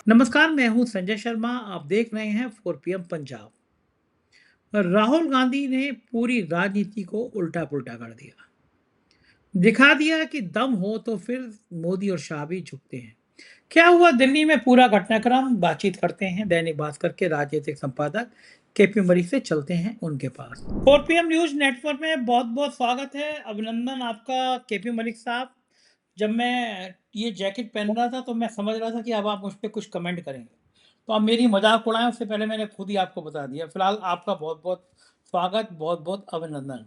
नमस्कार, मैं हूं संजय शर्मा। आप देख रहे हैं 4 PM पंजाब। राहुल गांधी ने पूरी राजनीति को उल्टा पुल्टा कर दिया। दिखा दिया कि दम हो तो फिर मोदी और शाह भी झुकते हैं। क्या हुआ दिल्ली में, पूरा घटनाक्रम बातचीत करते हैं दैनिक भास्कर के राजनीतिक संपादक केपी मलिक से। चलते हैं उनके पास। 4 PM न्यूज नेटवर्क में बहुत बहुत स्वागत है। अभिनंदन आपका केपी मलिक साहब। जब मैं ये जैकेट पहन रहा था तो मैं समझ रहा था कि अब आप मुझ पे कुछ कमेंट करेंगे, तो आप मेरी मजाक उड़ाएं उससे पहले मैंने खुद ही आपको बता दिया। फिलहाल आपका बहुत बहुत स्वागत, बहुत बहुत अभिनंदन।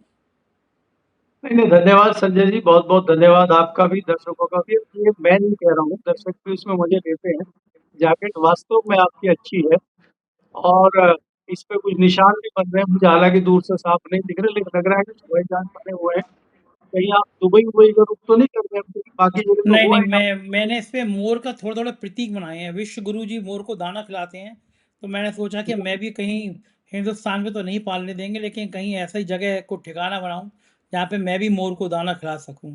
नहीं, नहीं, धन्यवाद संजय जी, बहुत-बहुत धन्यवाद आपका भी, दर्शकों का भी। ये मैं नहीं कह रहा हूँ, दर्शक भी इसमें मज़े लेते हैं। जैकेट वास्तव में आपकी अच्छी है और इस पे कुछ निशान भी बन रहे हैं, मुझे हालाँकि दूर से साफ नहीं दिख रहे, लेकिन लग रहा है कि हवाई जहाज बने हुए हैं। कहीं आप दुबई-वुबई का रुख तो नहीं कर रहे हैं? क्योंकि बाकी जगह तो नहीं हुआ नहीं, है आप। मैंने इस पे मोर का थोड़ा थोड़ा प्रतीक बनाए हैं। विश्व गुरु जी मोर को दाना खिलाते हैं, तो मैंने सोचा कि मैं भी कहीं हिंदुस्तान में तो नहीं पालने देंगे, लेकिन कहीं ऐसी जगह को ठिकाना बनाऊं जहाँ पे मैं भी मोर को दाना खिला सकूं।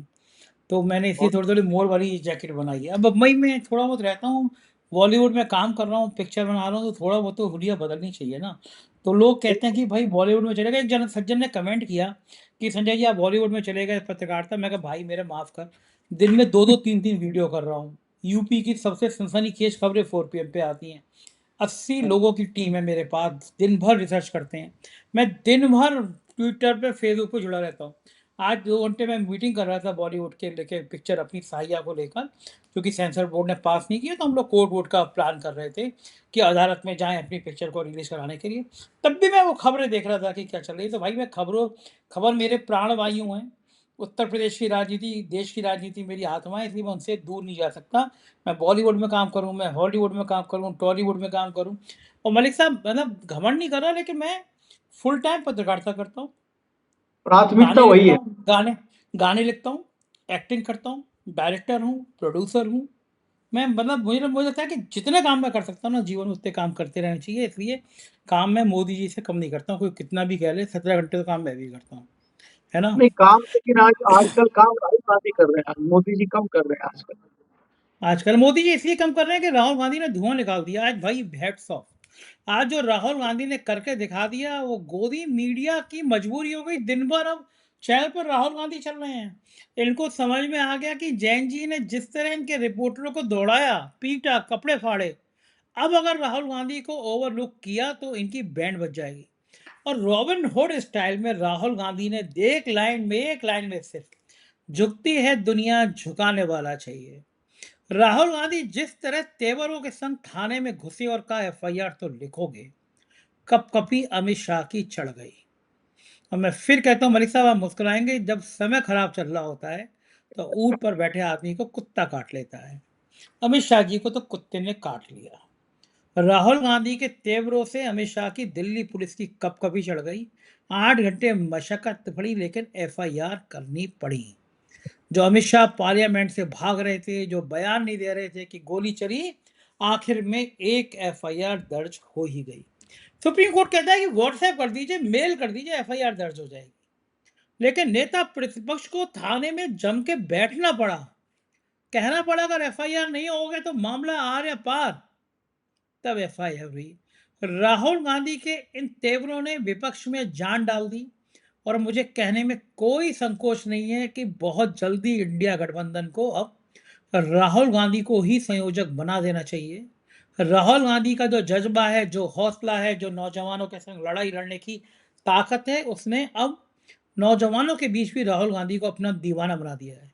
तो मैंने इसलिए बहुत थोड़ी-थोड़ी मोर वाली जैकेट बनाई है। अब मई में थोड़ा बहुत रहता हूँ, बॉलीवुड में काम कर रहा हूँ, पिक्चर बना रहा हूँ, तो थोड़ा बहुत तो हुलिया बदलनी चाहिए ना। तो लोग कहते हैं कि भाई बॉलीवुड में चले गए। एक जन सज्जन ने कमेंट किया कि संजय जी आप बॉलीवुड में चले गए पत्रकारिता। मैं कहा भाई मेरे माफ़ कर, दिन में 2-2 3-3 वीडियो कर रहा हूँ। यूपी की सबसे सनसनीखेज खबरें 4 PM पे आती हैं। 80 लोगों की टीम है मेरे पास, दिन भर रिसर्च करते हैं। मैं दिन भर ट्विटर पे, फेसबुक पे जुड़ा रहता हूँ। आज 2 घंटे मैं मीटिंग कर रहा था बॉलीवुड के लेके, पिक्चर अपनी साहिया को लेकर, क्योंकि सेंसर बोर्ड ने पास नहीं किया, तो हम लोग कोर्ट वोर्ट का प्लान कर रहे थे कि अदालत में जाएँ अपनी पिक्चर को रिलीज़ कराने के लिए। तब भी मैं वो खबरें देख रहा था कि क्या चल रही है। तो भाई मैं खबर मेरे प्राण वायु हैं। उत्तर प्रदेश की राजनीति, देश की राजनीति मेरी आत्मा है, इसलिए मैं उनसे दूर नहीं जा सकता। मैं बॉलीवुड में काम करूँ, मैं हॉलीवुड में काम करूँ, टॉलीवुड में काम करूँ। और मलिक साहब, मतलब घमंड नहीं कर रहा, लेकिन मैं फुल टाइम पत्रकारिता करता हूँ। प्राथमिकता गाने वही लिखता है। हूँ, गाने गाने लिखता हूँ, एक्टिंग करता हूँ, डायरेक्टर हूँ, प्रोड्यूसर हूँ। मैं मतलब मुझे लगता है कि जितने काम मैं कर सकता हूँ ना जीवन में, उतने काम करते रहने चाहिए। इसलिए काम मैं मोदी जी से कम नहीं करता हूँ। कोई कितना भी कह ले, 17 घंटे तो काम मैं भी करता हूँ, है ना। नहीं, काम लेकिन आज आजकल काम राहुल गांधी कर रहे हैं, मोदी जी कम कर रहे हैं आजकल। आजकल मोदी जी इसलिए कम कर रहे हैं कि राहुल गांधी ने धुआं निकाल दिया। आज भाई हैट्स ऑफ। आज जो राहुल गांधी ने करके दिखा दिया, वो गोदी मीडिया की मजबूरी हो गई। दिन भर अब चैनल पर राहुल गांधी चल रहे हैं। इनको समझ में आ गया कि जैन जी ने जिस तरह इनके रिपोर्टरों को दौड़ाया, पीटा, कपड़े फाड़े, अब अगर राहुल गांधी को ओवरलुक किया तो इनकी बैंड बज जाएगी। और रॉबिन हुड स्टाइल में राहुल गांधी ने एक लाइन में सिर्फ, झुकती है दुनिया झुकाने वाला चाहिए। राहुल गांधी जिस तरह तेवरों के संग थाने में घुसे और कहा एफआईआर तो लिखोगे, कपकपी अमित शाह की चढ़ गई। और मैं फिर कहता हूं मलिक साहब, आप मुस्कुराएंगे, जब समय खराब चल रहा होता है तो ऊंट पर बैठे आदमी को कुत्ता काट लेता है। अमित शाह जी को तो कुत्ते ने काट लिया। राहुल गांधी के तेवरों से अमित शाह की दिल्ली पुलिस की कपकपी चढ़ गई। 8 घंटे मशक्कत पड़ी, लेकिन एफआईआर करनी पड़ी। जो अमित शाह पार्लियामेंट से भाग रहे थे, जो बयान नहीं दे रहे थे कि गोली चली, आखिर में एक एफआईआर दर्ज हो ही गई। सुप्रीम कोर्ट कहता है कि व्हाट्सएप कर दीजिए, मेल कर दीजिए, एफआईआर दर्ज हो जाएगी। लेकिन नेता प्रतिपक्ष को थाने में जम के बैठना पड़ा, कहना पड़ा अगर एफआईआर नहीं होगे तो मामला आर या पार। तब एफआईआर हुई। राहुल गांधी के इन तेवरों ने विपक्ष में जान डाल दी। और मुझे कहने में कोई संकोच नहीं है कि बहुत जल्दी इंडिया गठबंधन को अब राहुल गांधी को ही संयोजक बना देना चाहिए। राहुल गांधी का जो जज्बा है, जो हौसला है, जो नौजवानों के संग लड़ाई लड़ने की ताकत है, उसने अब नौजवानों के बीच भी राहुल गांधी को अपना दीवाना बना दिया है।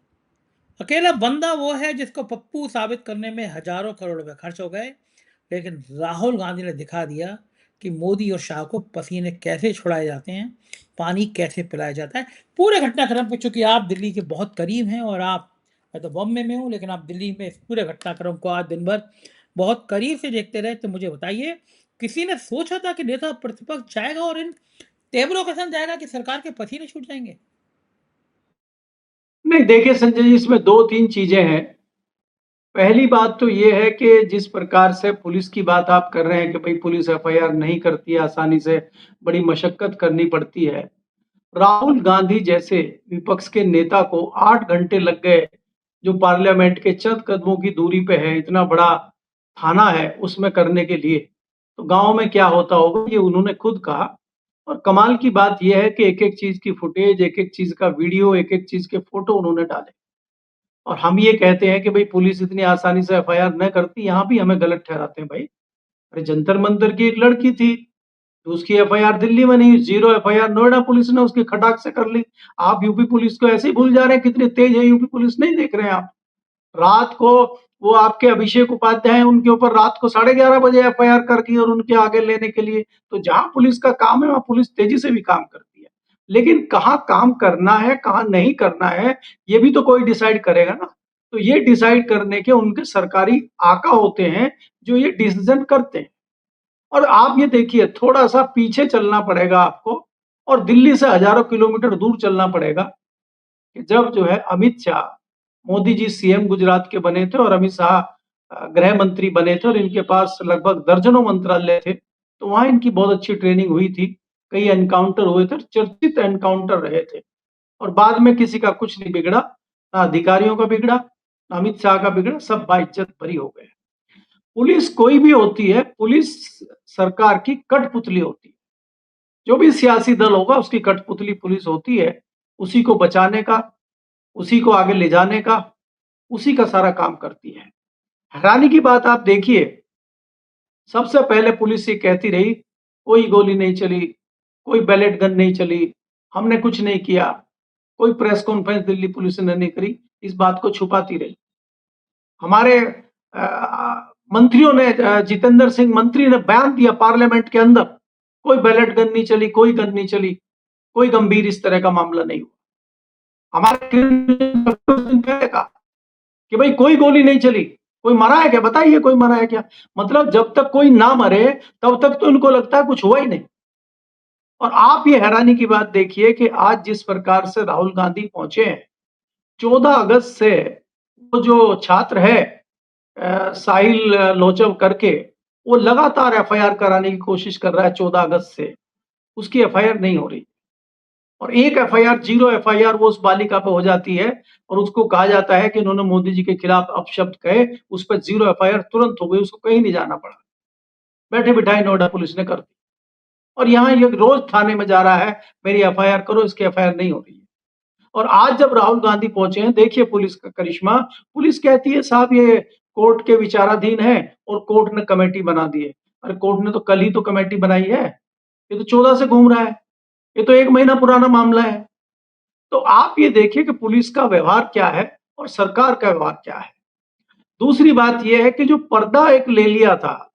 अकेला बंदा वो है जिसको पप्पू साबित करने में हजारों करोड़ रुपए खर्च हो गए, लेकिन राहुल गांधी ने दिखा दिया कि मोदी और शाह को पसीने कैसे छुड़ाए जाते हैं, पानी कैसे पिलाया जाता है। पूरे घटनाक्रम पे, चूंकि आप दिल्ली के बहुत करीब हैं और आप, मैं तो बॉम्बे में हूँ, लेकिन आप दिल्ली में इस पूरे घटनाक्रम को आज दिन भर बहुत करीब से देखते रहे, तो मुझे बताइए, किसी ने सोचा था कि नेता प्रतिपक्ष जाएगा और इन तेवरों के संग जाएगा कि सरकार के पसीने छूट जाएंगे। नहीं, देखिए संजय जी, इसमें 2-3 चीजें हैं। पहली बात तो ये है कि जिस प्रकार से पुलिस की बात आप कर रहे हैं कि भाई पुलिस एफआईआर नहीं करती है आसानी से, बड़ी मशक्कत करनी पड़ती है। राहुल गांधी जैसे विपक्ष के नेता को 8 घंटे लग गए, जो पार्लियामेंट के चंद कदमों की दूरी पे है, इतना बड़ा थाना है उसमें करने के लिए, तो गाँव में क्या होता होगा ये उन्होंने खुद कहा। और कमाल की बात ये है कि एक-एक चीज़ की फुटेज, एक-एक चीज़ का वीडियो, एक-एक चीज़ के फ़ोटो उन्होंने डाले। और हम ये कहते हैं कि भई पुलिस इतनी आसानी से एफआईआर न करती, यहाँ भी हमें गलत ठहराते हैं भाई। अरे जंतर-मंतर की एक लड़की थी, तो उसकी एफआईआर दिल्ली में नहीं हुई, ज़ीरो एफआईआर नोएडा पुलिस ने उसकी खटाक से कर ली। आप यूपी पुलिस को ऐसे ही भूल जा रहे हैं, कितनी तेज़ है यूपी पुलिस, नहीं देख रहे हैं आप? रात को वो आपके अभिषेक उपाध्याय हैं, उनके ऊपर रात को 11:30 बजे एफआईआर कर दी और उनके आगे लेने के लिए। तो जहाँ पुलिस का काम है, वहाँ पुलिस तेज़ी से भी काम करती है। लेकिन कहाँ काम करना है, कहाँ नहीं करना है, ये भी तो कोई डिसाइड करेगा ना। तो ये डिसाइड करने के उनके सरकारी आका होते हैं, जो ये डिसीज़न करते हैं। और आप ये देखिए थोड़ा-सा पीछे चलना पड़ेगा आपको और दिल्ली से हज़ारों किलोमीटर दूर चलना पड़ेगा कि जब जो है अमित शाह, मोदी जी सीएम गुजरात के बने थे और अमित शाह गृह मंत्री बने थे और इनके पास लगभग दर्जनों मंत्रालय थे, तो वहाँ इनकी बहुत अच्छी ट्रेनिंग हुई थी। कई एनकाउंटर हुए थे, चर्चित एनकाउंटर रहे थे और बाद में किसी का कुछ नहीं बिगड़ा, ना अधिकारियों का बिगड़ा, ना अमित शाह का बिगड़ा, सब बाइज्जत बरी हो गए। पुलिस कोई भी होती है, पुलिस सरकार की कठपुतली होती है। जो भी सियासी दल होगा उसकी कठपुतली पुलिस होती है, उसी को बचाने का, उसी को आगे ले जाने का, उसी का सारा काम करती है। हैरानी की बात आप देखिए, सबसे पहले पुलिस ये कहती रही, कोई गोली नहीं चली, कोई बैलेट गन नहीं चली, हमने कुछ नहीं किया, कोई प्रेस कॉन्फ्रेंस दिल्ली पुलिस ने नहीं करी, इस बात को छुपाती रही। हमारे मंत्रियों ने जितेंद्र सिंह मंत्री ने बयान दिया पार्लियामेंट के अंदर, कोई बैलेट गन नहीं चली, कोई गन नहीं चली, कोई गंभीर इस तरह का मामला नहीं हुआ। हमारे पहले कहा कि भाई कोई गोली नहीं चली, कोई मरा है क्या? बताइए कोई मरा है क्या? मतलब जब तक कोई ना मरे, तब तक तो इनको लगता है कुछ हुआ ही नहीं। और आप ये हैरानी की बात देखिए कि आज जिस प्रकार से राहुल गांधी पहुंचे हैं, 14 अगस्त से वो जो छात्र है साहिल लोचव करके, वो लगातार एफआईआर कराने की कोशिश कर रहा है 14 अगस्त से, उसकी एफआईआर नहीं हो रही। और एक एफआईआर, ज़ीरो एफआईआर वो उस बालिका पे हो जाती है और उसको कहा जाता है कि इन्होंने मोदी जी के खिलाफ अपशब्द कहे, उस पर ज़ीरो एफआईआर तुरंत हो गई, उसको कहीं नहीं जाना पड़ा। बैठे-बिठाए नोएडा पुलिस ने कर दी। और यहाँ ये रोज़ थाने में जा रहा है, मेरी एफआईआर करो, इसकी एफआईआर नहीं हो रही है। और आज जब राहुल गांधी पहुंचे हैं, देखिए पुलिस का करिश्मा, पुलिस कहती है साहब ये कोर्ट के विचाराधीन है और कोर्ट ने कमेटी बना दी है। अरे कोर्ट ने तो कल ही तो कमेटी बनाई है, ये तो 14 से घूम रहा है, ये तो 1 महीना पुराना मामला है। तो आप ये देखिए कि पुलिस का व्यवहार क्या है और सरकार का व्यवहार क्या है। दूसरी बात ये है कि जो पर्दा एक ले लिया था,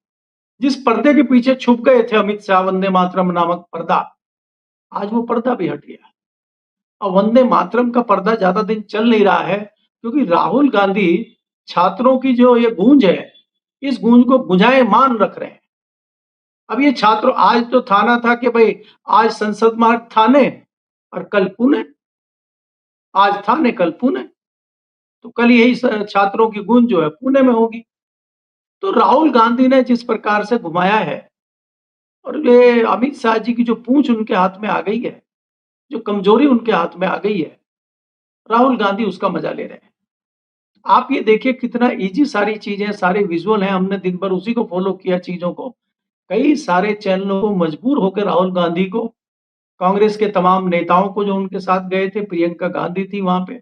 जिस पर्दे के पीछे छुप गए थे अमित शाह, वंदे मातरम नामक पर्दा, आज वो पर्दा भी हट गया। और वंदे मातरम का पर्दा ज्यादा दिन चल नहीं रहा है क्योंकि राहुल गांधी छात्रों की जो ये गूंज है, इस गूंज को गुंजायमान रख रहे हैं। अब ये छात्र, आज तो थाना था कि भाई आज संसद मार्ग थाने और कल पुणे, आज थाने कल पुणे, तो कल यही छात्रों की गूंज जो है पुणे में होगी। तो राहुल गांधी ने जिस प्रकार से घुमाया है और ये अमित शाह जी की जो पूंछ उनके हाथ में आ गई है, जो कमजोरी उनके हाथ में आ गई है, राहुल गांधी उसका मजा ले रहे हैं। आप ये देखिए कितना इजी सारी चीजें, सारे विजुअल हैं, हमने दिन भर उसी को फॉलो किया चीजों को। कई सारे चैनलों को मजबूर होकर राहुल गांधी को, कांग्रेस के तमाम नेताओं को जो उनके साथ गए थे, प्रियंका गांधी थी वहां पे,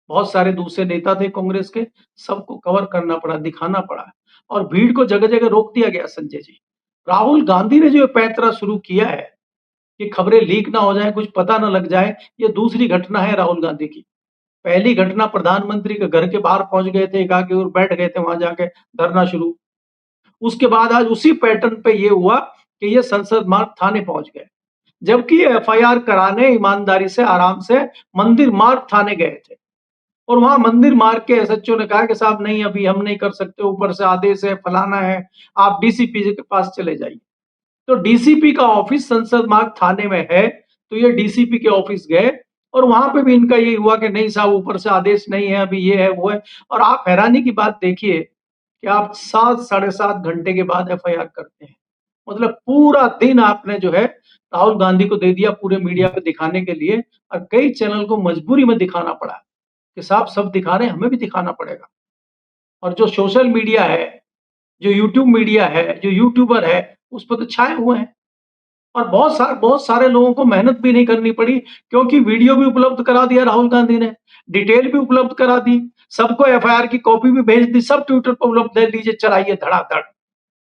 बहुत सारे दूसरे नेता थे कांग्रेस के, सबको कवर करना पड़ा, दिखाना पड़ा और भीड़ को जगह-जगह रोक दिया गया संजय जी। राहुल गांधी ने जो ये पैंतरा शुरू किया है कि खबरें लीक ना हो जाए, कुछ पता ना लग जाए, ये दूसरी घटना है राहुल गांधी की। पहली घटना प्रधानमंत्री के घर के बाहर पहुंच गए थे, एकाकी और बैठ गए थे वहां जाके धरना शुरू। उसके बाद आज उसी पैटर्न पे ये हुआ कि ये संसद मार्ग थाने पहुंच गए, जबकि एफआईआर कराने ईमानदारी से आराम से मंदिर मार्ग थाने गए थे और वहां मंदिर मार्ग के एसएचओ ने कहा कि साहब नहीं, अभी हम नहीं कर सकते, ऊपर से आदेश है, फलाना है, आप डीसीपी के पास चले जाइए। तो डीसीपी का ऑफिस संसद मार्ग थाने में है, तो ये डीसीपी के ऑफिस गए और वहां पे भी इनका ये हुआ कि नहीं साहब, ऊपर से आदेश नहीं है, अभी ये है वो है। और आप हैरानी की बात देखिए कि आप 7 साढ़े 7 घंटे के बाद एफआईआर करते हैं। मतलब पूरा दिन आपने जो है राहुल गांधी को दे दिया पूरे मीडिया पे दिखाने के लिए और कई चैनल को मजबूरी में दिखाना पड़ा कि साहब सब दिखा रहे हैं, हमें भी दिखाना पड़ेगा। और जो सोशल मीडिया है, जो यूट्यूब मीडिया है, जो यूट्यूबर है, उस पे तो छाए हुए हैं। और बहुत सारे लोगों को मेहनत भी नहीं करनी पड़ी, क्योंकि वीडियो भी उपलब्ध करा दिया राहुल गांधी ने, डिटेल भी उपलब्ध करा दी, सबको एफआईआर की कॉपी भी भेज दी, सब ट्विटर पर उपलब्ध दे दीजिए, चलाइए धड़ाधड़।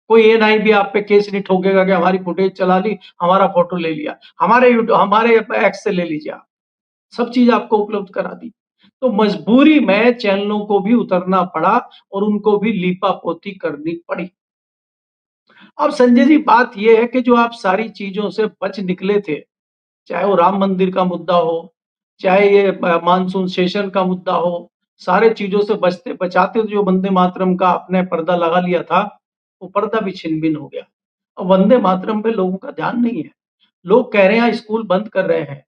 कोई ये नहीं भी आप पे केस नहीं ठोकेगा कि हमारी फुटेज चला ली, हमारा फोटो ले लिया, हमारे एक्स से ले लीजिए आप। सब चीज आपको उपलब्ध करा दी। तो मजबूरी में चैनलों को भी उतरना पड़ा और उनको भी लीपापोती करनी पड़ी। अब संजय जी, बात ये है कि जो आप सारी चीजों से बच निकले थे, चाहे वो राम मंदिर का मुद्दा हो, चाहे ये मानसून सेशन का मुद्दा हो, सारे चीजों से बचते बचाते जो वंदे मातरम का आपने पर्दा लगा लिया था, वो पर्दा भी छिन-भिन हो गया। अब वंदे मातरम पे लोगों का ध्यान नहीं है। लोग कह रहे हैं स्कूल बंद कर रहे हैं।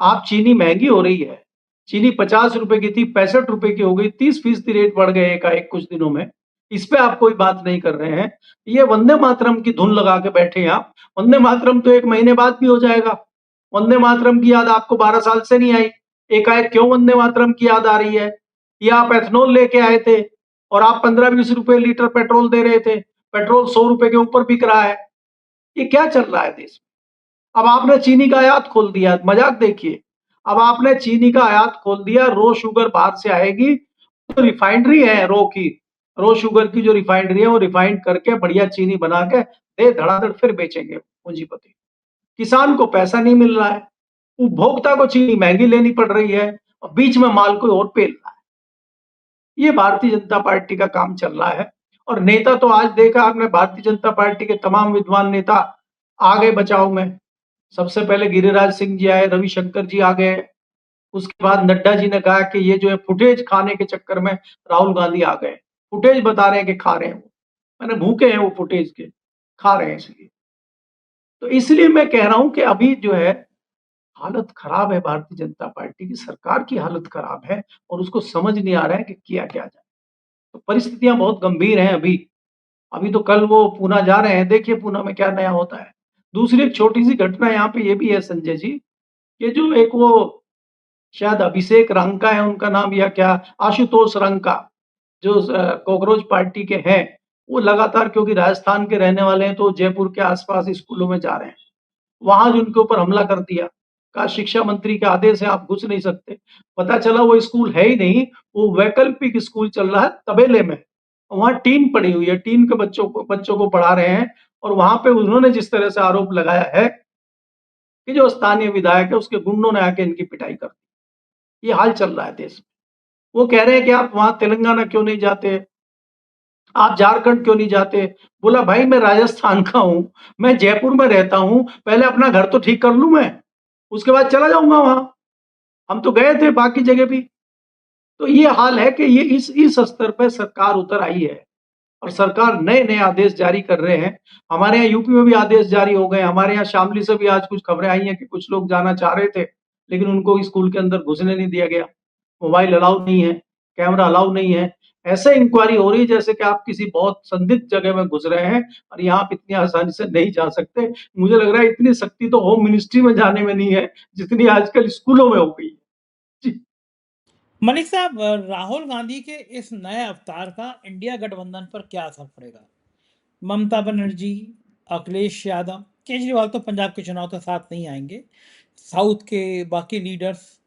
आप चीनी महँगी हो रही है। चीनी ₹50 की थी, ₹65 की हो गई, 30% रेट बढ़ गए एकाएक कुछ दिनों में। इस पे आप कोई बात नहीं कर रहे हैं। ये वंदे मातरम की धुन लगा के बैठे हैं आप। वंदे मातरम तो 1 महीने बाद भी हो जाएगा। वंदे मातरम की याद आपको 12 साल से नहीं आई। एकाएक क्यों वंदे मातरम की याद आ रही है? ये आप एथनॉल लेके आए थे और आप ₹15-20 लीटर पेट्रोल दे रहे थे। पेट्रोल ₹100 के ऊपर बिक रहा है। ये क्या चल रहा है देश में? अब आपने चीनी का आयात खोल दिया, मजाक देखिए। अब आपने चीनी का आयात खोल दिया, रो शुगर बाहर से आएगी, तो रिफाइनरी है रो शुगर की जो रिफाइनरी है वो रिफाइंड करके बढ़िया चीनी बना के दे धड़ाधड़ फिर बेचेंगे पूंजीपति। किसान को पैसा नहीं मिल रहा है, उपभोक्ता को चीनी महंगी लेनी पड़ रही है और बीच में माल कोई और पेल रहा है। ये भारतीय जनता पार्टी का काम चल रहा है। और नेता तो आज देखा आपने, भारतीय जनता पार्टी के तमाम विद्वान नेता आ गए बचाव में। सबसे पहले गिरिराज सिंह जी आए, रविशंकर जी आ गए। उसके बाद नड्डा जी ने कहा कि ये जो है फुटेज खाने के चक्कर में राहुल गांधी आ गए। फुटेज बता रहे हैं कि खा रहे हैं वो। मैंने भूखे हैं वो फुटेज के, खा रहे हैं इसलिए। तो इसलिए मैं कह रहा हूं कि अभी जो है हालत खराब है, भारतीय जनता पार्टी की सरकार की हालत खराब है और उसको समझ नहीं आ रहा है कि किया क्या जाए। तो परिस्थितियां बहुत गंभीर हैं अभी। अभी तो कल वो पूना जा रहे हैं, देखिए पूना में क्या नया होता है। दूसरी एक छोटी सी घटना यहाँ पे ये भी है संजय जी, कि जो एक वो शायद अभिषेक रंका है उनका नाम, या क्या आशुतोष रंका, जो कॉकरोच पार्टी के हैं, वो लगातार, क्योंकि राजस्थान के रहने वाले हैं, तो जयपुर के आसपास स्कूलों में जा रहे हैं। वहां जो उनके ऊपर हमला कर दिया, कहा शिक्षा मंत्री के आदेश है आप घुस नहीं सकते। पता चला वो स्कूल है ही नहीं, वो वैकल्पिक स्कूल चल रहा है तबेले में। वहां टीन पड़ी हुई है, टीन के बच्चों को पढ़ा रहे हैं। और वहां पे उन्होंने जिस तरह से आरोप लगाया है कि जो स्थानीय विधायक है उसके गुंडों ने आके इनकी पिटाई कर दी। ये हाल चल रहा है देश में। वो कह रहे हैं कि आप वहां तेलंगाना क्यों नहीं जाते, आप झारखंड क्यों नहीं जाते? बोला भाई मैं राजस्थान का हूँ, मैं जयपुर में रहता हूँ, पहले अपना घर तो ठीक कर लूँ मैं, उसके बाद चला जाऊँगा वहाँ। हम तो गए थे बाकी जगह भी। तो ये हाल है कि ये इस स्तर पे सरकार उतर आई है और सरकार नए-नए आदेश जारी कर रहे हैं। हमारे यहाँ यूपी में भी आदेश जारी हो गए। हमारे यहाँ शामली से भी आज कुछ खबरें आई हैं कि कुछ लोग जाना चाह रहे थे, लेकिन उनको स्कूल के अंदर घुसने नहीं दिया गया। मोबाइल अलाउ नहीं है, कैमरा अलाउ नहीं है। ऐसे इंक्वायरी हो रही है जैसे कि आप किसी बहुत संदिग्ध जगह में घुस रहे हैं और यहाँ आप इतनी आसानी से नहीं जा सकते। मुझे लग रहा है इतनी सख्ती तो होम मिनिस्ट्री में जाने में नहीं है, जितनी आजकल स्कूलों में हो गई है। जी। मलिक साहब, राहुल गांधी के इस नए अवतार का इंडिया गठबंधन पर क्या असर पड़ेगा? ममता बनर्जी, अखिलेश यादव, केजरीवाल तो पंजाब के चुनाव के साथ नहीं आएंगे। साउथ के बाकी लीडर्स,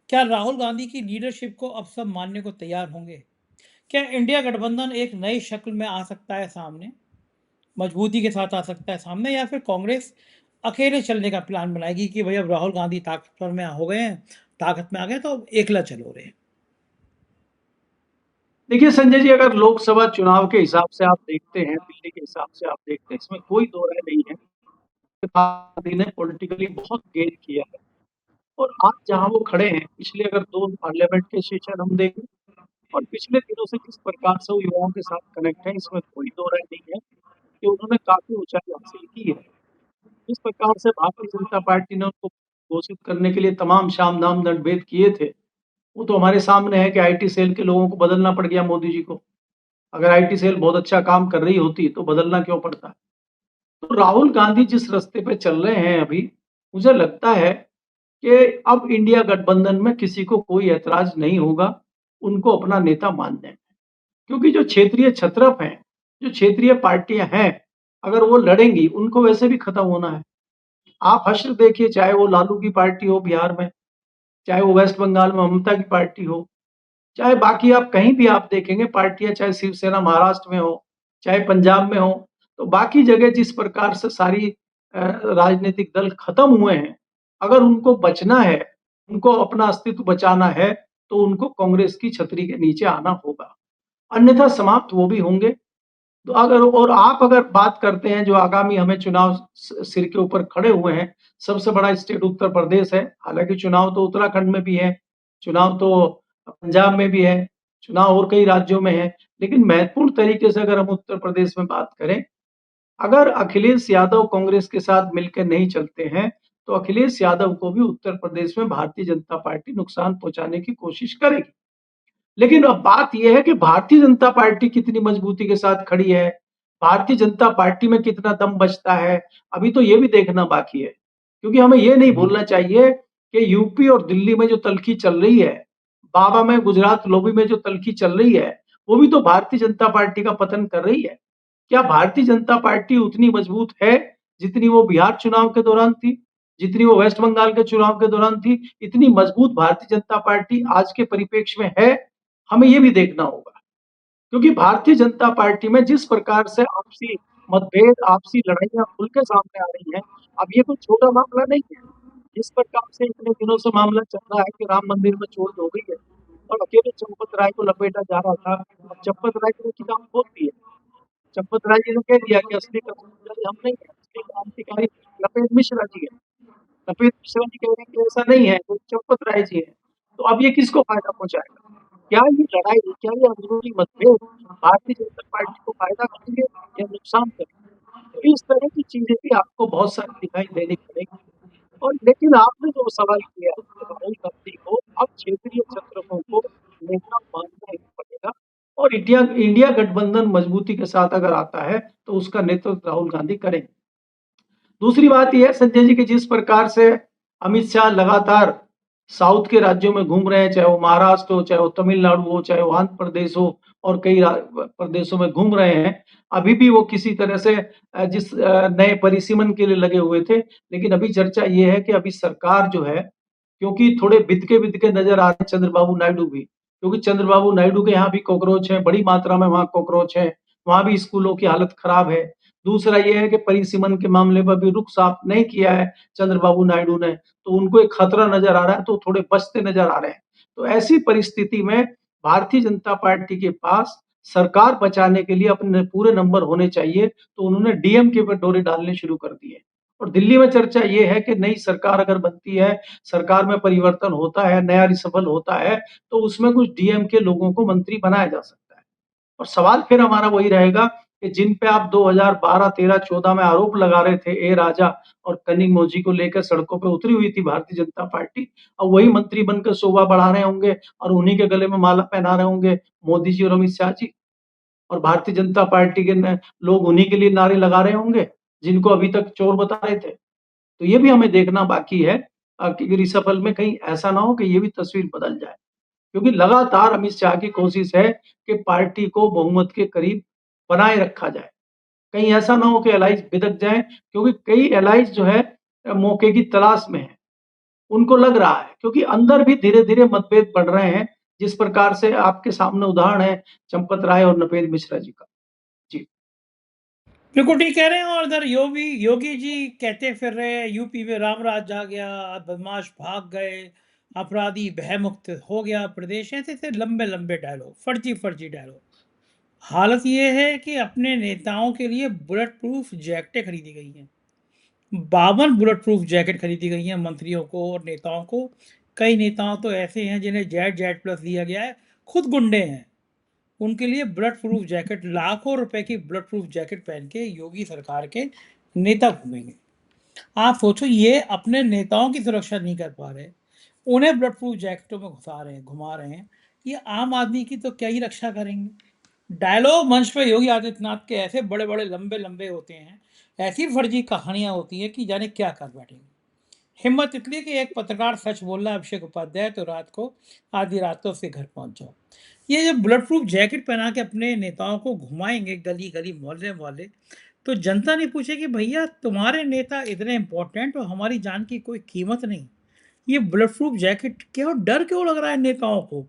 क्या राहुल गांधी की लीडरशिप को अब सब मानने को तैयार होंगे? क्या इंडिया गठबंधन एक नई शक्ल में आ सकता है सामने, मजबूती के साथ आ सकता है सामने, या फिर कांग्रेस अकेले चलने का प्लान बनाएगी कि भाई अब राहुल गांधी ताकतवर में हो गए हैं, ताकत में आ गए तो अब एकला चलो रहे? देखिए संजय जी, अगर लोकसभा चुनाव के हिसाब से आप देखते हैं, दिल्ली के हिसाब से आप देखते हैं, इसमें कोई दो राय नहीं है कि गांधी ने पॉलिटिकली बहुत गेन किया है। और आज जहाँ वो खड़े हैं, पिछले अगर 2 पार्लियामेंट के सेशन हम देखें और पिछले दिनों से किस प्रकार से वो युवाओं के साथ कनेक्ट है, इसमें कोई दो राय नहीं है कि उन्होंने काफ़ी ऊँचाई हासिल की है। जिस प्रकार से भारतीय जनता पार्टी ने उनको घोषित करने के लिए तमाम साम-दाम, दंड-भेद किए थे, वो तो हमारे सामने है कि आईटी सेल के लोगों को बदलना पड़ गया मोदी जी को। अगर आईटी सेल बहुत अच्छा काम कर रही होती, तो बदलना क्यों पड़ता? तो राहुल गांधी जिस रास्ते पे चल रहे हैं अभी, मुझे लगता है कि अब इंडिया गठबंधन में किसी को कोई ऐतराज़ नहीं होगा, उनको अपना नेता मानने में। क्योंकि जो क्षेत्रीय छत्रप हैं, जो क्षेत्रीय पार्टियाँ हैं, अगर वो लड़ेंगी, उनको वैसे भी खत्म होना है। आप हश्र देखिए, चाहे वो लालू की पार्टी हो बिहार में, चाहे वो वेस्ट बंगाल में ममता की पार्टी हो, चाहे बाकी आप कहीं भी आप देखेंगे पार्टियाँ, चाहे शिवसेना महाराष्ट्र में हो, चाहे पंजाब में हो, तो बाकी जगह जिस प्रकार से सारी राजनीतिक दल खत्म हुए हैं, अगर उनको बचना है, उनको अपना अस्तित्व बचाना है, तो उनको कांग्रेस की छतरी के नीचे आना होगा। अन्यथा समाप्त वो भी होंगे। तो आप अगर बात करते हैं जो आगामी हमें चुनाव सिर के ऊपर खड़े हुए हैं, सबसे बड़ा स्टेट उत्तर प्रदेश है। हालाँकि चुनाव तो उत्तराखंड में भी है, चुनाव तो पंजाब में भी है, चुनाव और कई राज्यों में है। लेकिन महत्वपूर्ण तरीके से अगर हम उत्तर प्रदेश में बात करें, अगर अखिलेश यादव कांग्रेस के साथ मिलकर नहीं चलते हैं, तो अखिलेश यादव को भी उत्तर प्रदेश में भारतीय जनता पार्टी नुकसान पहुँचाने की कोशिश करेगी। लेकिन अब बात ये है कि भारतीय जनता पार्टी कितनी मजबूती के साथ खड़ी है, भारतीय जनता पार्टी में कितना दम बचता है, अभी तो ये भी देखना बाकी है। क्योंकि हमें ये नहीं भूलना चाहिए कि यूपी और दिल्ली में जो तल्खी चल रही है, बाबा में, गुजरात लॉबी में जो तल्खी चल रही है, वो भी तो भारतीय जनता पार्टी का पतन कर रही है। क्या भारतीय जनता पार्टी उतनी मजबूत है, जितनी वो बिहार चुनाव के दौरान थी, जितनी वो वेस्ट बंगाल के चुनाव के दौरान थी? इतनी मजबूत भारतीय जनता पार्टी आज के परिप्रेक्ष्य में है? हमें ये भी देखना होगा। क्योंकि भारतीय जनता पार्टी में जिस प्रकार से आपसी मतभेद, आपसी लड़ाइयाँ खुल के सामने आ रही हैं, अब ये कोई छोटा मामला नहीं है। जिस प्रकार से इतने दिनों से मामला चल रहा है कि राम मंदिर में चोरी हो गई है और अकेले चंपत राय को लपेटा जा रहा था। अब चंपत राय की किताब खोल दी है। चंपत राय जी ने कह दिया कि असली क्रांतिकारी हम नहीं है, असली क्रांतिकारी लपेट मिश्रा जी है। लपेट मिश्रा जी कह रहे हैं कि ऐसा नहीं है, वो चंपत राय जी है। तो अब ये किसको फायदा पहुंचाएगा? क्या ये लड़ाई, क्या ये अंदरूनी मतभेद भारतीय जनता पार्टी को फायदा करेंगे या नुकसान करेंगे? तो इस तरह की चीजें भी आपको बहुत सारी दिखाई देनी पड़ेगी। और लेकिन आपने जो सवाल किया है कि राहुल गांधी को अब क्षेत्रीय क्षेत्रकों को नेता मानना ही पड़ेगा और इंडिया इंडिया गठबंधन मजबूती के साथ अगर आता है तो उसका नेतृत्व राहुल गांधी करेंगे। दूसरी बात ये है संजय जी कि जिस प्रकार से अमित शाह लगातार साउथ के राज्यों में घूम रहे हैं, चाहे वो महाराष्ट्र हो, चाहे वो तमिलनाडु हो, चाहे वो आंध्र प्रदेश हो और कई प्रदेशों में घूम रहे हैं। अभी भी वो किसी तरह से नए परिसीमन के लिए लगे हुए थे। लेकिन अभी चर्चा ये है कि अभी सरकार जो है, क्योंकि थोड़े बिदके-बिदके नज़र आ रहे हैं चंद्रबाबू नायडू भी, क्योंकि चंद्रबाबू नायडू के यहाँ भी कॉकरोच हैं, बड़ी मात्रा में वहाँ कॉकरोच हैं, वहाँ भी स्कूलों की हालत खराब है। दूसरा ये है कि परिसीमन के मामले पर भी रुख साफ नहीं किया है चंद्रबाबू नायडू ने, तो उनको एक खतरा नज़र आ रहा है, तो थोड़े बचते नज़र आ रहे हैं। तो ऐसी परिस्थिति में भारतीय जनता पार्टी के पास सरकार बचाने के लिए अपने पूरे नंबर होने चाहिए, तो उन्होंने डीएमके पे डोरे डालने शुरू कर दिए। और दिल्ली में चर्चा ये है कि नई सरकार अगर बनती है, सरकार में परिवर्तन होता है, नया रिशफल होता है, तो उसमें कुछ डीएमके लोगों को मंत्री बनाया जा सकता है। और सवाल फिर हमारा वही रहेगा कि जिन पे आप 2012, 13, 14 में आरोप लगा रहे थे, ए राजा और कनिमोझी को लेकर सड़कों पे उतरी हुई थी भारतीय जनता पार्टी, अब वही मंत्री बनकर शोभा बढ़ा रहे होंगे और उन्हीं के गले में माला पहना रहे होंगे मोदी जी और अमित शाह जी। और भारतीय जनता पार्टी के न लोग उन्हीं के लिए नारे लगा रहे होंगे, जिनको अभी तक चोर बता रहे थे। तो ये भी हमें देखना बाकी है कि रिशफल में कहीं ऐसा ना हो कि ये भी तस्वीर बदल जाए। क्योंकि लगातार अमित शाह की कोशिश है कि पार्टी को बहुमत के करीब बनाए रखा जाए। कहीं ऐसा ना हो कि एलाइज़ बिदक जाएँ, क्योंकि कई एलाइज़ जो है मौके की तलाश में हैं। उनको लग रहा है क्योंकि अंदर भी धीरे-धीरे मतभेद बढ़ रहे हैं, जिस प्रकार से आपके सामने उदाहरण है चंपत राय और नपेंद्र मिश्रा जी का। जी। बिल्कुल ठीक कह रहे हैं। और इधर योगी योगी जी कहते फिर रहे हैं यूपी में राम राज आ गया, बदमाश भाग गए, अपराधी भयमुक्त हो गया प्रदेश, ऐसे-ऐसे लंबे-लंबे डायलॉग, फर्जी-फर्जी डायलॉग। हालत ये है कि अपने नेताओं के लिए बुलेट प्रूफ जैकेटें खरीदी गई हैं। 52 बुलेट प्रूफ जैकेट खरीदी गई हैं मंत्रियों को और नेताओं को। कई नेताओं तो ऐसे हैं जिन्हें जेड जेड प्लस दिया गया है, खुद गुंडे हैं। उनके लिए बुलेट प्रूफ जैकेट, लाखों रुपए की बुलेट प्रूफ जैकेट पहन के योगी सरकार के नेता घूमेंगे। आप सोचो, ये अपने नेताओं की सुरक्षा नहीं कर पा रहे, उन्हें बुलेट प्रूफ जैकेटों में घुसा रहे हैं, घुमा रहे हैं। ये आम आदमी की तो क्या ही रक्षा करेंगे। डायलॉग मंच पे योगी आदित्यनाथ के ऐसे बड़े बड़े लंबे लंबे होते हैं, ऐसी फर्जी कहानियां होती हैं कि जाने क्या कर बैठेंगे। हिम्मत इतनी कि एक पत्रकार सच बोल रहा है अभिषेक उपाध्याय, तो रात को आधी रातों से घर पहुंच जाओ। ये जो बुलेट प्रूफ जैकेट पहना के अपने नेताओं को घुमाएंगे गली गली मोहल्ले मोहल्ले, तो जनता नहीं पूछेगी भैया तुम्हारे नेता इतने इंपॉर्टेंट और हमारी जान की कोई कीमत नहीं, ये बुलेट प्रूफ जैकेट क्यों, डर क्यों लग रहा है नेताओं को?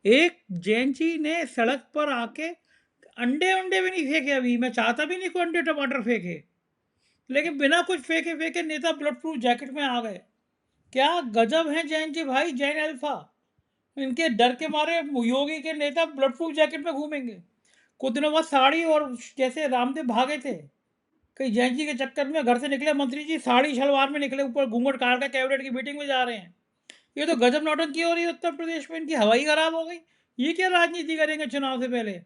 एक जैन जी ने सड़क पर आके अंडे अंडे भी नहीं फेंके, अभी मैं चाहता भी नहीं कोई अंडे टमाटर फेंके, लेकिन बिना कुछ फेंके फेंके नेता बुलेट प्रूफ जैकेट में आ गए। क्या गजब है जैन जी भाई, जैन अल्फा। इनके डर के मारे योगी के नेता ब्लड प्रूफ जैकेट में घूमेंगे। कुछ दिनों बाद साड़ी, और जैसे रामदेव भागे थे कहीं जैन जी के चक्कर में, घर से निकले मंत्री जी साड़ी शलवार में निकले, ऊपर घूंघट काट के कैबिनेट की मीटिंग में जा रहे हैं। ये तो गजब नौटंकी हो रही है उत्तर प्रदेश में, इनकी हवाई खराब हो गई। ये क्या राजनीति करेंगे चुनाव से पहले?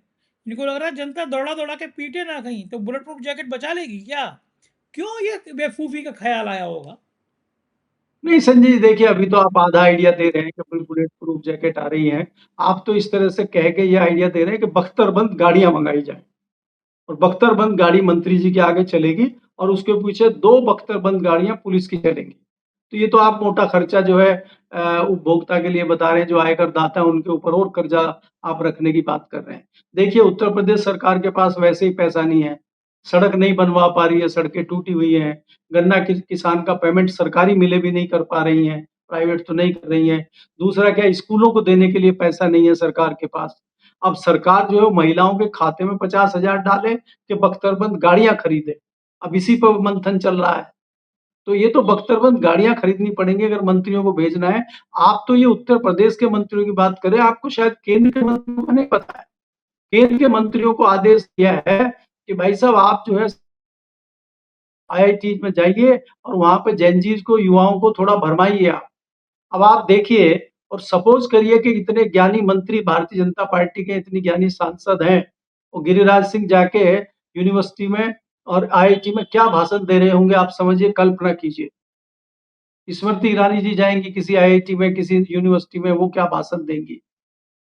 इनको लग रहा है जनता दौड़ा दौड़ा के पीटे ना कहीं तो बुलेट प्रूफ जैकेट बचा लेगी क्या? क्यों ये बेवकूफ़ी का ख्याल आया होगा? नहीं संजय जी, देखिए अभी तो आप आधा आइडिया दे रहे हैं कि कोई बुलेट प्रूफ जैकेट आ रही है। आप तो इस तरह से कह के ये आइडिया दे रहे हैं कि बख्तरबंद गाड़ियाँ मंगाई जाएँ और बख्तरबंद गाड़ी मंत्री जी के आगे चलेगी और उसके पीछे 2 बख्तरबंद गाड़ियाँ पुलिस की चलेंगी। तो ये तो आप मोटा खर्चा जो है उपभोक्ता के लिए बता रहे हैं, जो आयकर दाता है उनके ऊपर और कर्जा आप रखने की बात कर रहे हैं। देखिए उत्तर प्रदेश सरकार के पास वैसे ही पैसा नहीं है, सड़क नहीं बनवा पा रही है, सड़कें टूटी हुई हैं, गन्ना किसान का पेमेंट सरकारी मिलें भी नहीं कर पा रही हैं, प्राइवेट तो नहीं कर रही हैं। दूसरा क्या, स्कूलों को देने के लिए पैसा नहीं है सरकार के पास। अब सरकार जो है महिलाओं के खाते में 50,000 डाले कि बख्तरबंद गाड़ियाँ खरीदे। अब इसी पर मंथन चल रहा है। तो ये तो बख्तरबंद गाड़ियाँ खरीदनी पड़ेंगी अगर मंत्रियों को भेजना है। आप तो ये उत्तर प्रदेश के मंत्रियों की बात कर रहे हैं, आपको शायद केंद्र के मंत्रियों को नहीं पता है। केंद्र के मंत्रियों को आदेश दिया है कि भाई साहब आप जो है आईआईटी में जाइए और वहाँ पे जेन ज़ीस को, युवाओं को थोड़ा भरमाइए आप। अब आप देखिए और सपोज़ करिए कि इतने ज्ञानी मंत्री भारतीय जनता पार्टी के, इतनी ज्ञानी सांसद हैं, और गिरिराज सिंह जाके यूनिवर्सिटी में और आईआईटी में क्या भाषण दे रहे होंगे, आप समझिए, कल्पना कीजिए। स्मृति ईरानी जी जाएँगी किसी आईआईटी में, किसी यूनिवर्सिटी में, वो क्या भाषण देंगी।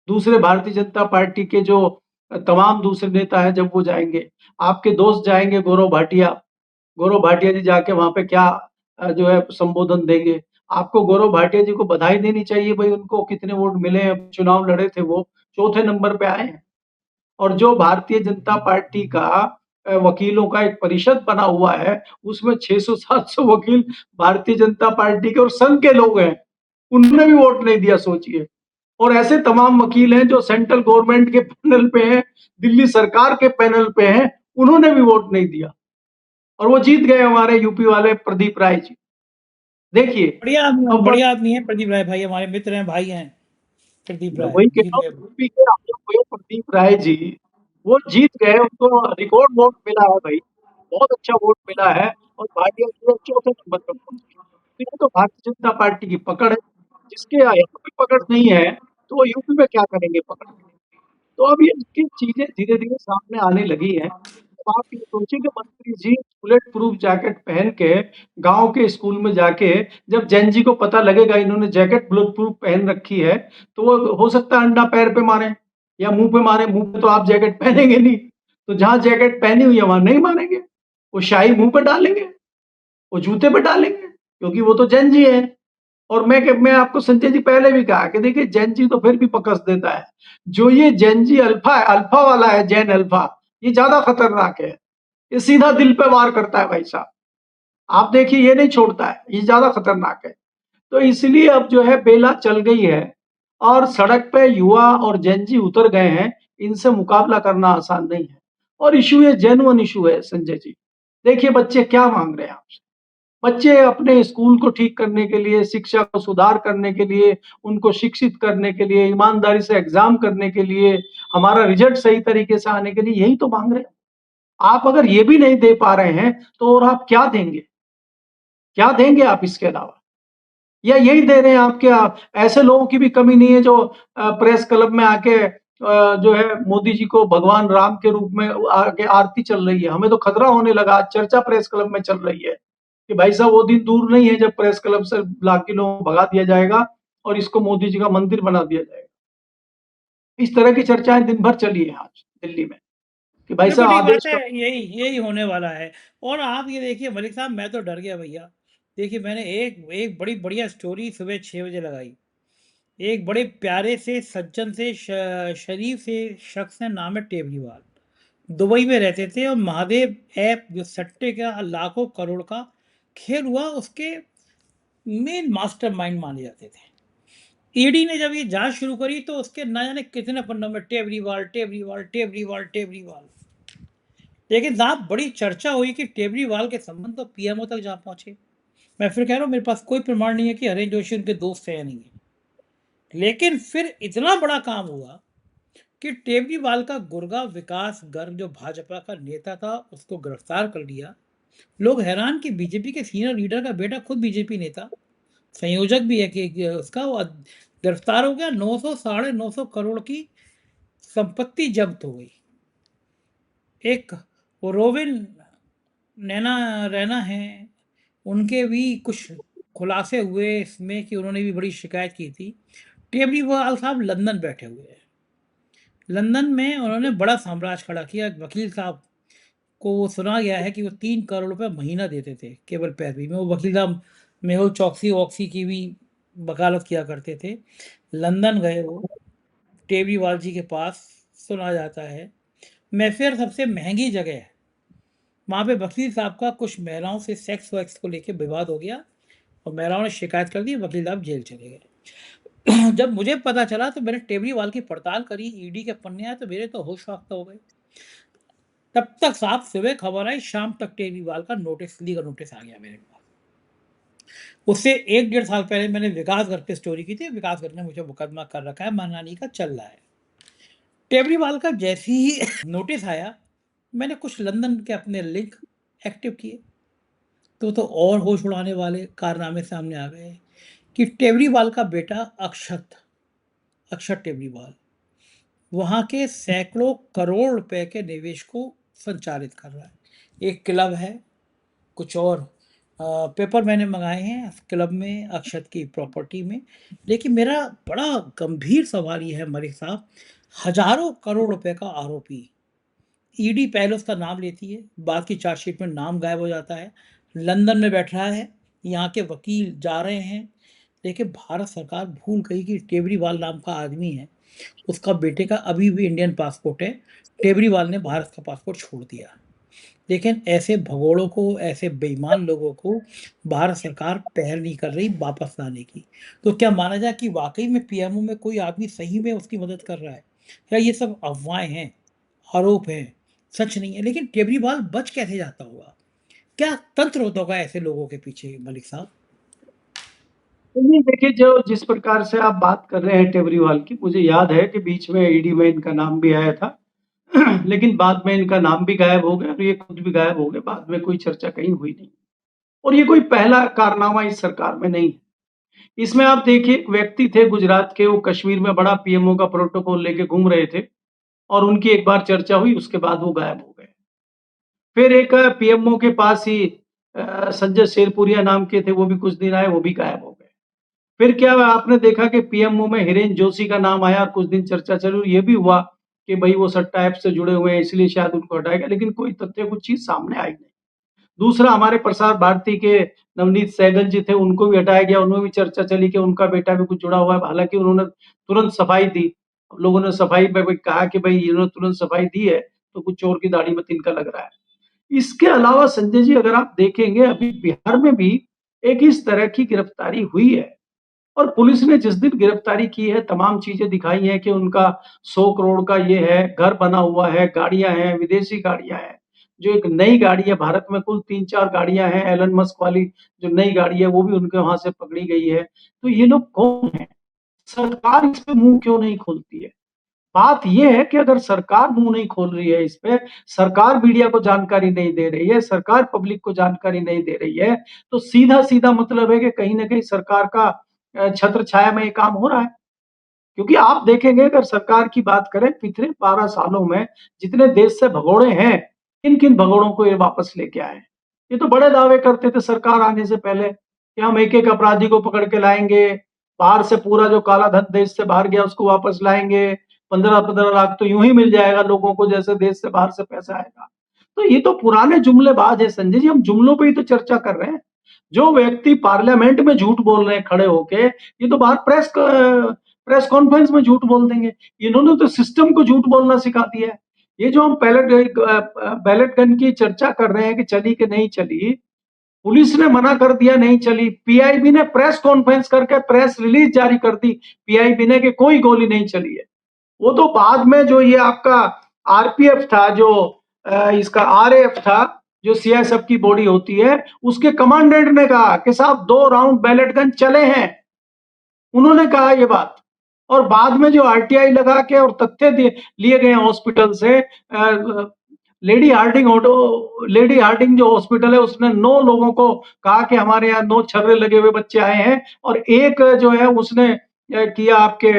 दूसरे भारतीय जनता पार्टी के जो तमाम दूसरे नेता हैं जब वो जाएँगे, आपके दोस्त जाएँगे गौरव भाटिया जी जाके वहाँ पे क्या जो है संबोधन देंगे। आपको गौरव भाटिया जी को बधाई देनी चाहिए, भई उनको कितने वोट मिले हैं, चुनाव लड़े थे वो, चौथे नंबर पे आए हैं। और जो भारतीय जनता पार्टी का वकीलों का एक परिषद बना हुआ है, उसमें 600-700 वकील भारतीय जनता पार्टी के और संघ के लोग हैं। उन्होंने भी वोट नहीं दिया, सोचिए। और ऐसे तमाम वकील हैं जो सेंट्रल गवर्नमेंट के पैनल पे हैं, दिल्ली सरकार के पैनल पे हैं, उन्होंने भी वोट नहीं दिया और वो जीत गए हमारे यूपी वाले प्रदीप राय जी। देखिए, अब बढ़िया आदमी है प्रदीप राय भाई, हमारे मित्र हैं, भाई हैं। प्रदीप मैं राय वही कह जीत रहा गए हूँ, वो। यूपी के हम लोग को ये प्रदीप राय जी, वो जीत गए, उनको रिकॉर्ड वोट मिला है भाई, बहुत अच्छा वोट मिला है और भाटिया जी अब चौथे नंबर पर पहुँचे। तो ये तो भारतीय जनता पार्टी की पकड़ है, जिसके यहाँ पे पकड़ नहीं है, तो वो यूपी में क्या करेंगे पकड़ के? तो अब ये इसकी चीज़ें धीरे-धीरे सामने आने लगी हैं। अब आप ये सोचिए कि मंत्री जी बुलेट प्रूफ जैकेट पहन के गाँव के स्कूल में जाके, जब जेन ज़ी को पता लगेगा इन्होंने जैकेट बुलेट प्रूफ पहन रखी है, तो वो हो सकता है अंडा पैर पे मारें या मुँह पे मारें। मुँह पे तो आप जैकेट पहनेंगे नहीं, तो जहाँ जैकेट पहनी हुई है वहाँ नहीं मारेंगे। वो शाही मुँह पे डालेंगे, वो जूते पे डालेंगे, क्योंकि वो तो जेन ज़ी है। और मैं आपको संजय जी पहले भी कहा कि देखिए जेन जी तो फिर भी पकड़ देता है। जो ये जेन जी अल्फा है, अल्फा वाला है, जेन अल्फा, ये ज़्यादा खतरनाक है। ये सीधा दिल पे वार करता है भाई साहब। आप देखिए ये नहीं छोड़ता है, ये ज़्यादा खतरनाक है। तो इसलिए अब जो है बेला चल गई है और सड़क पे युवा और जेन जी उतर गए हैं, इनसे मुकाबला करना आसान नहीं है। और इश्यू ये जेन्युइन इश्यू है संजय जी। देखिए बच्चे क्या माँग रहे हैं आपसे? बच्चे अपने स्कूल को ठीक करने के लिए, शिक्षा को सुधार करने के लिए, उनको शिक्षित करने के लिए, ईमानदारी से एग्ज़ाम करने के लिए, हमारा रिज़ल्ट सही तरीके से आने के लिए यही तो माँग रहे हैं। आप अगर ये भी नहीं दे पा रहे हैं, तो और आप क्या देंगे? क्या देंगे आप इसके अलावा? या यही दे रहे हैं आपके ऐसे लोगों की भी कमी नहीं है जो प्रेस क्लब में आके जो है मोदी जी को भगवान राम के रूप में आके आरती चल रही है। हमें तो खतरा होने लगा, आज चर्चा प्रेस क्लब में चल रही है कि भाई साहब वो दिन दूर नहीं है जब प्रेस क्लब से लाके लोगों को भगा दिया जाएगा और इसको मोदी जी का मंदिर बना दिया जाएगा। इस तरह की चर्चाएँ दिन भर चली है आज दिल्ली में कि भाई बिल्कुल साहब ठीक बात आदेश है, का। यही यही होने वाला है। और आप ये देखिए मलिक साहब, मैं तो डर गया भैया। देखिए, मैंने एक एक बड़ी बढ़िया स्टोरी सुबह 6 बजे लगाई। एक बड़े प्यारे से सज्जन से शरीफ से शख्स है, नाम है टेबरीवाल। दुबई में रहते थे और महादेव ऐप जो सट्टे का लाखों करोड़ का खेल हुआ, उसके मेन मास्टरमाइंड माने जाते थे। ईडी ने जब ये जांच शुरू करी तो उसके ना जाने कितने पन्नों में टेबरीवाल टेबरीवाल टेबरीवाल टेबरीवाल। लेकिन साहब, बड़ी चर्चा हुई कि टेबरीवाल के संबंध तो पीएमओ तक जा पहुंचे। मैं फिर कह रहा हूँ, मेरे पास कोई प्रमाण नहीं है कि हरेन जोशी उनके दोस्त है या नहीं है। लेकिन फिर इतना बड़ा काम हुआ कि टेबरीवाल का गुर्गा विकास गर्ग, जो भाजपा का नेता था, उसको गिरफ्तार कर लिया। लोग हैरान कि बीजेपी के सीनियर लीडर का बेटा खुद बीजेपी नेता, संयोजक भी है कि उसका वो गिरफ्तार हो गया। 900 साढ़े 900 करोड़ की संपत्ति जब्त हो गई। एक वो रोविन नैना रैना है, उनके भी कुछ खुलासे हुए इसमें कि उन्होंने भी बड़ी शिकायत की थी। केजरीवाल साहब लंदन बैठे हुए हैं। लंदन में उन्होंने बड़ा साम्राज्य खड़ा किया। वकील साहब को सुना गया है कि वो 3 करोड़ रुपए महीना देते थे केवल पैरवी में। वो वकील साहब मेहुल चौकसी वॉक्सी की भी वकालत किया करते थे। लंदन गए वो केजरीवाल जी के पास, सुना जाता है। मैफेयर सबसे महंगी जगह है। वहाँ पे वकील साहब का कुछ महिलाओं से सेक्स वैक्स को लेके विवाद हो गया और महिलाओं ने शिकायत कर दी, वकील साहब जेल चले गए। जब मुझे पता चला तो मैंने टेबरीवाल की पड़ताल करी, ईडी के पन्ने आए तो मेरे तो होश वाख्ता हो गए। तब तक साहब सुबह खबर आई, शाम तक टेबरीवाल का नोटिस, लीगल नोटिस आ गया मेरे पास। उससे 1 डेढ़ साल पहले मैंने विकास गर्ग पे स्टोरी की थी। विकास गर्ग ने मुझे मुकदमा कर रखा है, मानहानि का चल रहा है। टेबरीवाल का जैसे ही नोटिस आया, मैंने कुछ लंदन के अपने लिंक एक्टिव किए, तो और होश उड़ाने वाले कारनामे सामने आ गए कि टेबरीवाल का बेटा अक्षत अक्षत टेबरीवाल वहाँ के सैकड़ों करोड़ रुपए के निवेश को संचालित कर रहा है। एक क्लब है, कुछ और पेपर मैंने मंगाए हैं क्लब में, अक्षत की प्रॉपर्टी में। लेकिन मेरा बड़ा गंभीर सवाल ये है मलिक साहब, हजारों करोड़ रुपए का आरोपी, ईडी पहले उसका नाम लेती है, बाद की चार्जशीट में नाम गायब हो जाता है, लंदन में बैठ रहा है, यहाँ के वकील जा रहे हैं। लेकिन भारत सरकार भूल गई कि टेबरीवाल नाम का आदमी है, उसका बेटे का अभी भी इंडियन पासपोर्ट है। टेबरीवाल ने भारत का पासपोर्ट छोड़ दिया। लेकिन ऐसे भगोड़ों को, ऐसे बेईमान लोगों को भारत सरकार पहल नहीं कर रही वापस लाने की। तो क्या माना जाए कि वाकई में पीएमओ में कोई आदमी सही में उसकी मदद कर रहा है, या ये सब अफवाहें हैं, आरोप हैं, सच नहीं है? लेकिन केजरीवाल बच कैसे जाता होगा? क्या तंत्र होता होगा ऐसे लोगों के पीछे मलिक साहब? नहीं, देखिए, जो जिस प्रकार से आप बात कर रहे हैं टेबरीवाल की, मुझे याद है कि बीच में ईडी में इनका नाम भी आया था। लेकिन बाद में इनका नाम भी गायब हो गया और ये खुद भी गायब हो गए, बाद में कोई चर्चा कहीं हुई नहीं। और ये कोई पहला कारनामा इस सरकार में नहीं है। इसमें आप देखिए, एक व्यक्ति थे गुजरात के, वो कश्मीर में बड़ा पीएमओ का प्रोटोकॉल लेके घूम रहे थे और उनकी एक बार चर्चा हुई, उसके बाद वो गायब हो गए। फिर एक पीएमओ के पास ही संजय शेरपुरिया नाम के थे, वो भी कुछ दिन आए, वो भी गायब हो गए। फिर क्या हुआ, आपने देखा कि पीएमओ में हिरेन जोशी का नाम आया और कुछ दिन चर्चा चली और ये भी हुआ कि भई वो सट्टा ऐप से जुड़े हुए हैं, इसलिए शायद उनको हटाया गया, लेकिन कोई तथ्य, कुछ चीज़ सामने आई नहीं। दूसरा, हमारे प्रसार भारती के नवनीत सहगल जी थे, उनको भी हटाया गया, उनमें भी चर्चा चली कि उनका बेटा भी कुछ जुड़ा हुआ है, हालाँकि उन्होंने तुरंत सफाई दी। लोगों ने सफाई में भी कहा कि भई इन्होंने तुरंत सफाई दी है, तो कुछ चोर की दाढ़ी में तिनका लग रहा है। इसके अलावा संजय जी, अगर आप देखेंगे, अभी बिहार में भी एक इस तरह की गिरफ्तारी हुई है और पुलिस ने जिस दिन गिरफ्तारी की है, तमाम चीज़ें दिखाई हैं कि उनका 100 करोड़ का ये है, घर बना हुआ है, गाड़ियाँ हैं, विदेशी गाड़ियाँ हैं। जो एक नई गाड़ी है, भारत में कुल 3-4 गाड़ियाँ हैं, एलन मस्क वाली जो नई गाड़ी है, वो भी उनके वहाँ से पकड़ी गई है। तो ये लोग कौन हैं? सरकार इस पे मुँह क्यों नहीं खोलती है? बात ये है कि अगर सरकार मुँह नहीं खोल रही है इस पे, सरकार मीडिया को जानकारी नहीं दे रही है, सरकार पब्लिक को जानकारी नहीं दे रही है, तो सीधा-सीधा मतलब है कि कहीं न कहीं सरकार का छत्र छाया में ये काम हो रहा है। क्योंकि आप देखेंगे, अगर सरकार की बात करें, पिछले 12 सालों में जितने देश से भगोड़े हैं, किन-किन भगोड़ों को ये वापस लेके आए हैं। ये तो बड़े दावे करते थे सरकार आने से पहले कि हम एक-एक अपराधी को पकड़ के लाएँगे, बाहर से पूरा जो काला धन देश से बाहर गया उसको वापस लाएँगे, 15-15 लाख तो यूँ ही मिल जाएगा लोगों को जैसे देश से बाहर से पैसा आएगा। तो ये तो पुराने जुमलेबाज हैं संजय जी, हम जुमलों पे ही तो चर्चा कर रहे हैं। जो व्यक्ति पार्लियामेंट में झूठ बोल रहे हैं खड़े होके, ये तो बाहर प्रेस कॉन्फ्रेंस में झूठ बोल देंगे। इन्होंने तो सिस्टम को झूठ बोलना सिखा दिया है। ये जो हम बैलेट गन की चर्चा कर रहे हैं कि चली कि नहीं चली, पुलिस ने मना कर दिया नहीं चली, पीआईबी ने प्रेस कॉन्फ्रेंस करके प्रेस रिलीज जारी कर दी पीआईबी ने कि कोई गोली नहीं चली है। वो तो बाद में जो ये आपका आरपीएफ था, जो इसका आरएएफ था, जो सीआईएसएफ की बॉडी होती है, उसके कमांडेंट ने कहा कि साहब 2 राउंड बैलेट गन चले हैं। उन्होंने कहा ये बात। और बाद में जो आरटीआई लगा के और तथ्य लिए गए हॉस्पिटल से, लेडी हार्डिंग जो हॉस्पिटल है, उसने 9 लोगों को कहा कि हमारे यहाँ 9 छर्रे लगे हुए बच्चे आए हैं, और एक जो है उसने किया आपके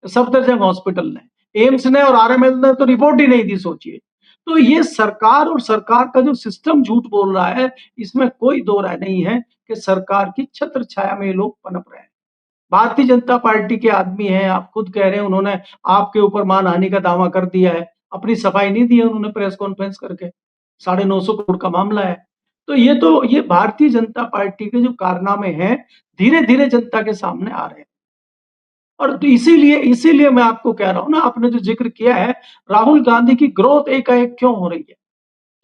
सफदरजंग हॉस्पिटल ने, एम्स ने और आरएमएल ने तो रिपोर्ट ही नहीं दी, सोचिए। तो ये सरकार और सरकार का जो सिस्टम झूठ बोल रहा है, इसमें कोई दो राय नहीं है कि सरकार की छत्र छाया में ये लोग पनप रहे हैं। भारतीय जनता पार्टी के आदमी हैं, आप खुद कह रहे हैं, उन्होंने आपके ऊपर मानहानि का दावा कर दिया है, अपनी सफाई नहीं दी है उन्होंने प्रेस कॉन्फ्रेंस करके। 950 करोड़ का मामला है। तो ये भारतीय जनता पार्टी के जो कारनामे हैं, धीरे-धीरे जनता के सामने आ रहे हैं। और तो इसीलिए मैं आपको कह रहा हूँ ना, आपने जो ज़िक्र किया है, राहुल गांधी की ग्रोथ एकाएक क्यों हो रही है?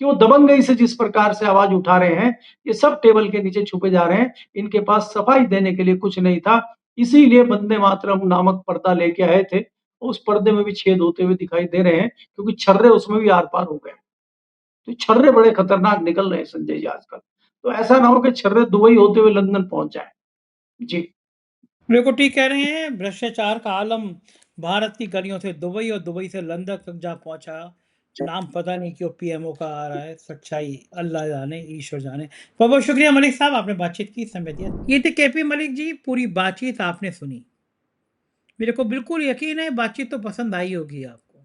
कि वो दबंगई से जिस प्रकार से आवाज उठा रहे हैं, ये सब टेबल के नीचे छुपे जा रहे हैं। इनके पास सफाई देने के लिए कुछ नहीं था, इसीलिए वंदे मातरम नामक पर्दा लेके आए थे। उस पर्दे में भी छेद होते हुए दिखाई दे रहे हैं, क्योंकि छर्रे उसमें भी आर-पार हो गए। तो छर्रे बड़े खतरनाक निकल रहे हैं संजय जी आजकल। तो ऐसा ना हो कि छर्रे दुबई होते हुए लंदन पहुँच जाएँ। जी। बिल्कुल ठीक कह रहे हैं। भ्रष्टाचार का आलम भारत की गलियों से दुबई और दुबई से लंदन तक जा पहुंचा। नाम पता नहीं क्यों पीएमओ का आ रहा है। सच्चाई अल्लाह जाने, ईश्वर जाने। बहुत बहुत शुक्रिया मलिक साहब, आपने बातचीत की, समय दिया। ये थे केपी मलिक जी। पूरी बातचीत आपने सुनी। मेरे को बिल्कुल यकीन है बातचीत तो पसंद आई होगी आपको।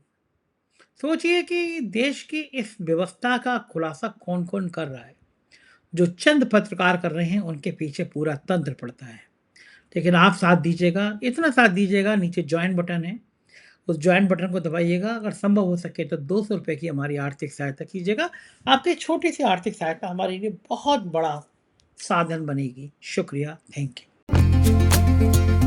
सोचिए कि देश की इस व्यवस्था का खुलासा कौन कौन कर रहा है। जो चंद पत्रकार कर रहे हैं, उनके पीछे पूरा तंत्र पड़ता है। लेकिन आप साथ दीजिएगा, इतना साथ दीजिएगा, नीचे जॉइन बटन है, उस जॉइन बटन को दबाइएगा। अगर संभव हो सके तो 200 रुपये की हमारी आर्थिक सहायता कीजिएगा। आपकी छोटी सी आर्थिक सहायता हमारे लिए बहुत बड़ा साधन बनेगी। शुक्रिया, थैंक यू।